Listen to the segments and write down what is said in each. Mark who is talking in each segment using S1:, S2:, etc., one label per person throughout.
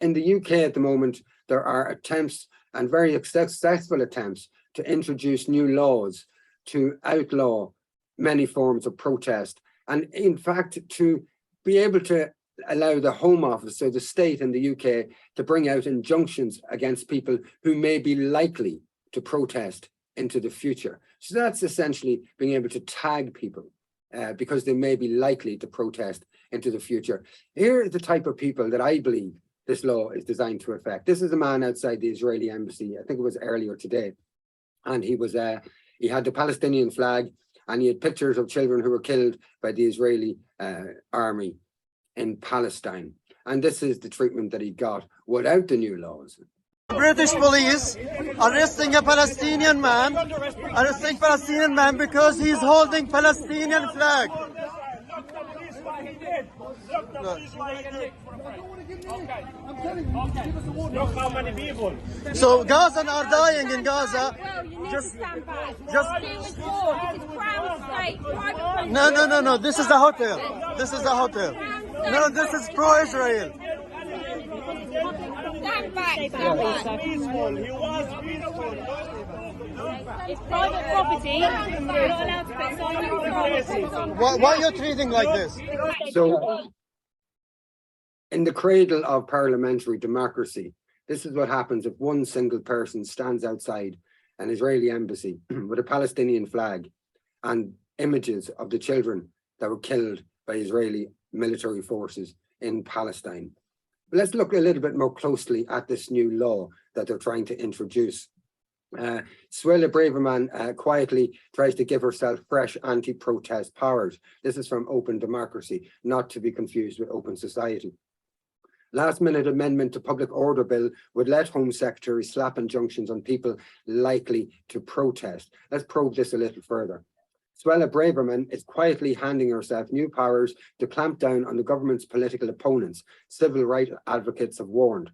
S1: In the UK at the moment, there are attempts, and very successful attempts, to introduce new laws to outlaw many forms of protest, and in fact to be able to allow the Home Office, so the state in the UK, to bring out injunctions against people who may be likely to protest into the future. So that's essentially being able to tag people because they may be likely to protest into the future. Here are the type of people that I believe this law is designed to affect. This is a man outside the Israeli embassy, I think it was earlier today, and he had the Palestinian flag, and he had pictures of children who were killed by the Israeli army in Palestine. And this is the treatment that he got without the new laws.
S2: British police arresting a Palestinian man, because he's holding Palestinian flag.
S3: Look how many people.
S2: So Gaza are dying in Gaza.
S4: Well, you need to stand back. This is Crown State.
S2: No. This is a hotel. No, this is pro-Israel.
S4: Stand back.
S3: Peaceful. He was peaceful.
S4: It's private property. You're not allowed to put signs on.
S2: Why are you treating like this?
S1: So, in the cradle of parliamentary democracy, this is what happens if one single person stands outside an Israeli embassy with a Palestinian flag and images of the children that were killed by Israeli military forces in Palestine. But let's look a little bit more closely at this new law that they're trying to introduce. Suella Braverman quietly tries to give herself fresh anti-protest powers. This is from Open Democracy, not to be confused with Open Society. Last-minute amendment to Public Order Bill would let Home Secretary slap injunctions on people likely to protest. Let's probe this a little further. Suella Braverman is quietly handing herself new powers to clamp down on the government's political opponents, civil rights advocates have warned.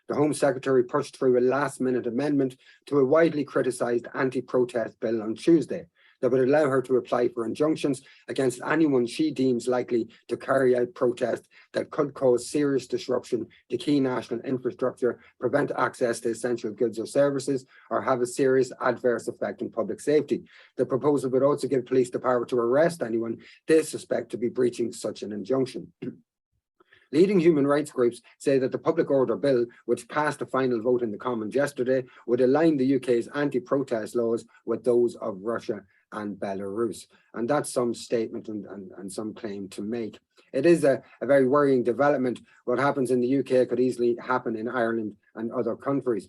S1: The Home Secretary pushed through a last-minute amendment to a widely criticised anti-protest bill on Tuesday that would allow her to apply for injunctions against anyone she deems likely to carry out protests that could cause serious disruption to key national infrastructure, prevent access to essential goods or services, or have a serious adverse effect on public safety. The proposal would also give police the power to arrest anyone they suspect to be breaching such an injunction. Leading human rights groups say that the Public Order Bill, which passed a final vote in the Commons yesterday, would align the UK's anti-protest laws with those of Russia and Belarus. And that's some statement and some claim to make. It is a very worrying development. What happens in the UK could easily happen in Ireland and other countries.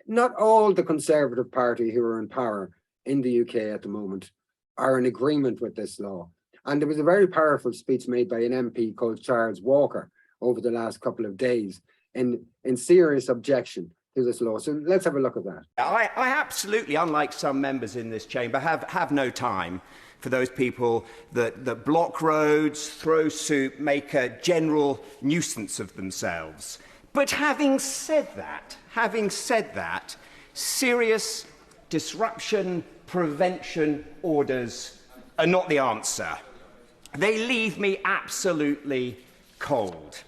S1: Not all the Conservative Party who are in power in the UK at the moment are in agreement with this law. And there was a very powerful speech made by an MP called Charles Walker over the last couple of days in serious objection to this law. So let's have a look at that.
S5: I absolutely, unlike some members in this chamber, have no time for those people that block roads, throw soup, make a general nuisance of themselves. But having said that, serious disruption prevention orders are not the answer. They leave me absolutely cold.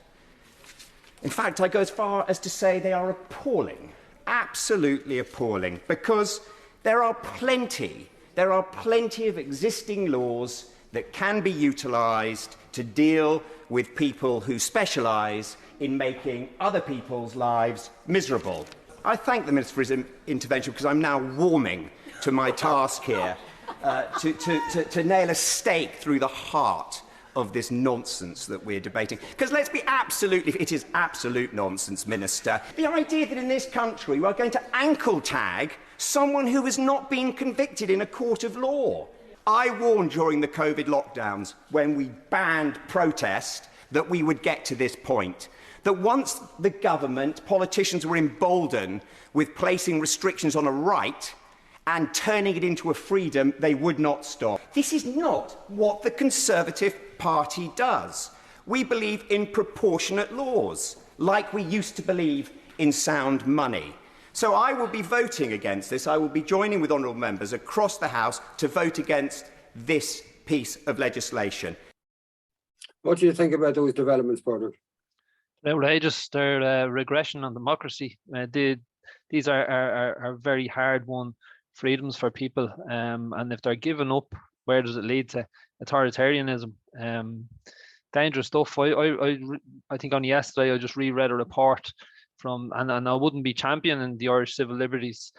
S5: In fact, I go as far as to say they are appalling, absolutely appalling, because there are plenty of existing laws that can be utilised to deal with people who specialise in making other people's lives miserable. I thank the Minister for his intervention because I'm now warming to my task here to nail a stake through the heart of this nonsense that we're debating. Because let's be it is absolute nonsense, Minister. The idea that in this country we are going to ankle tag someone who has not been convicted in a court of law. I warned during the COVID lockdowns when we banned protest that we would get to this point. That once the government, politicians were emboldened with placing restrictions on a right and turning it into a freedom, they would not stop. This is not what the Conservative Party does. We believe in proportionate laws, like we used to believe in sound money. So I will be voting against this. I will be joining with honourable members across the House to vote against this piece of legislation.
S1: What do you think about those developments, Padraig?
S6: outrageous. They're regression on democracy. These are very hard-won freedoms for people, and if they're given up, where does it lead to? Authoritarianism. Dangerous stuff. I think on yesterday I just reread a report from, and I wouldn't be championing the Irish Civil Liberties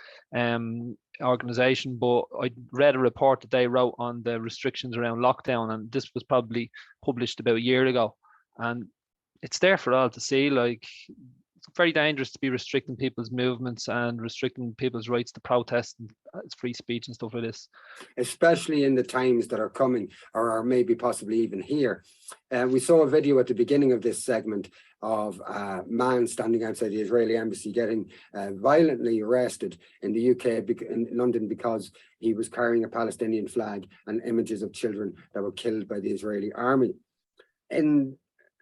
S6: organisation, but I read a report that they wrote on the restrictions around lockdown, and this was probably published about a year ago, and it's there for all to see. Like, it's very dangerous to be restricting people's movements and restricting people's rights to protest and free speech and stuff like this.
S1: Especially in the times that are coming, or are maybe possibly even here. We saw a video at the beginning of this segment of a man standing outside the Israeli embassy getting violently arrested in the UK, in London, because he was carrying a Palestinian flag and images of children that were killed by the Israeli army. In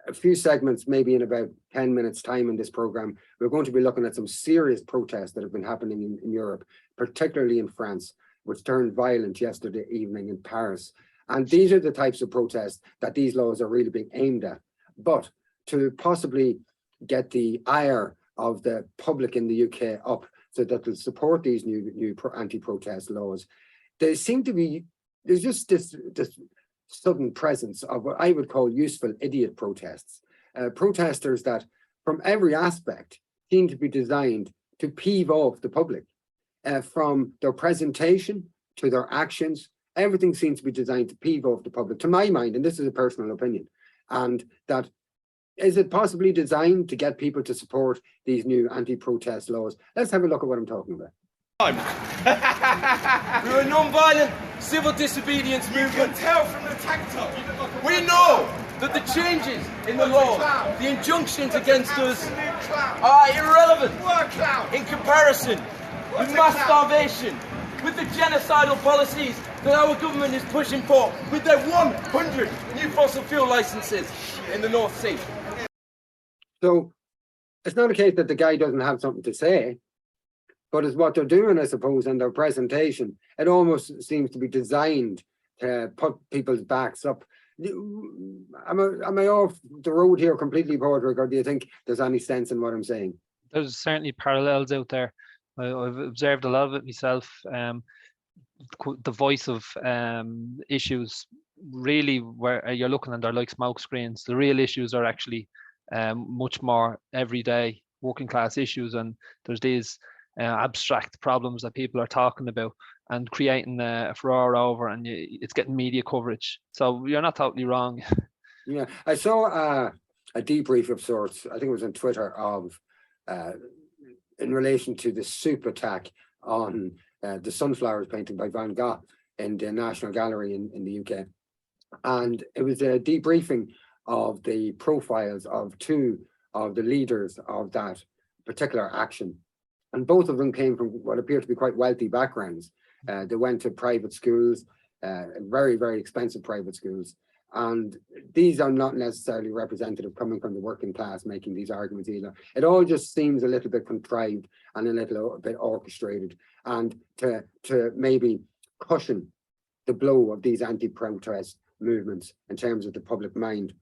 S1: a few segments, maybe in about 10 minutes time in this program, we're going to be looking at some serious protests that have been happening in Europe, particularly in France, which turned violent yesterday evening in Paris. And these are the types of protests that these laws are really being aimed at. But to possibly get the ire of the public in the UK up so that they'll support these new anti-protest laws, there seem to be, there's just this sudden presence of what I would call useful idiot protests. Protesters that from every aspect seem to be designed to peeve off the public. From their presentation to their actions, everything seems to be designed to peeve off the public, to my mind, and this is a personal opinion. And that, is it possibly designed to get people to support these new anti-protest laws? Let's have a look at what I'm talking about.
S7: We're a non-violent civil disobedience movement. You can tell from the tank top. We know that the changes in the law, the injunctions against us are irrelevant in comparison with mass starvation, with the genocidal policies that our government is pushing for, with their 100 new fossil fuel licenses in the North Sea.
S1: So it's not a case that the guy doesn't have something to say, but it's what they're doing, I suppose, in their presentation. It almost seems to be designed to put people's backs up. Am I off the road here completely, Padraig, or do you think there's any sense in what I'm saying?
S6: There's certainly parallels out there. I've observed a lot of it myself. The voice of issues, really, where you're looking and they're like smoke screens. The real issues are actually much more everyday working class issues, and there's these abstract problems that people are talking about and creating a furore over, and it's getting media coverage. So you're not totally wrong.
S1: Yeah, I saw a debrief of sorts, I think it was on Twitter, of in relation to the soup attack on the Sunflowers painting by Van Gogh in the National Gallery in the UK. And it was a debriefing of the profiles of two of the leaders of that particular action. And both of them came from what appear to be quite wealthy backgrounds. They went to private schools, very, very expensive private schools. And these are not necessarily representative coming from the working class making these arguments either. It all just seems a little bit contrived and a little bit orchestrated, and to maybe cushion the blow of these anti-protest movements in terms of the public mind.